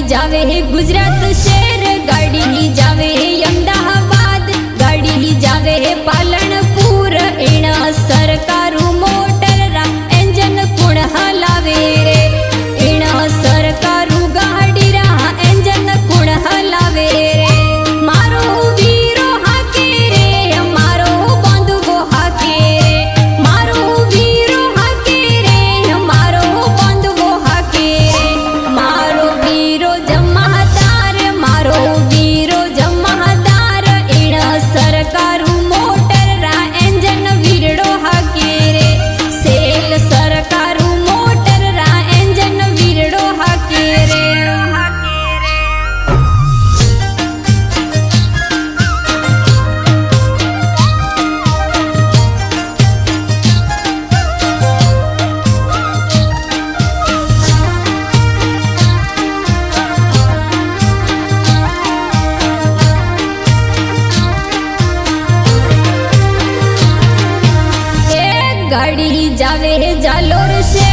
जावे गुजरात शहर, गाड़ी जावे अमदावाद, गाड़ी जावे पालनपुर। एना सरकारू मोटर रा एंजन कुण हलावे रे, एना सरकारू गाड़ी रा एंजन कुण हलावे रे। मारो वीरो हाके रे, मारो बंधुओ हाके रे, मारो वीरो हाके रे, मारो बंधुओ हाके रे। मारो वीरो जमादार, मारो वीरो जमादार, एना सरकारू मोटर रा एंजन वीरड़ो हाके रे। सेल सरकारू मोटर रा एंजन वीरड़ो हाके रे। गाड़ी जावे जालोर से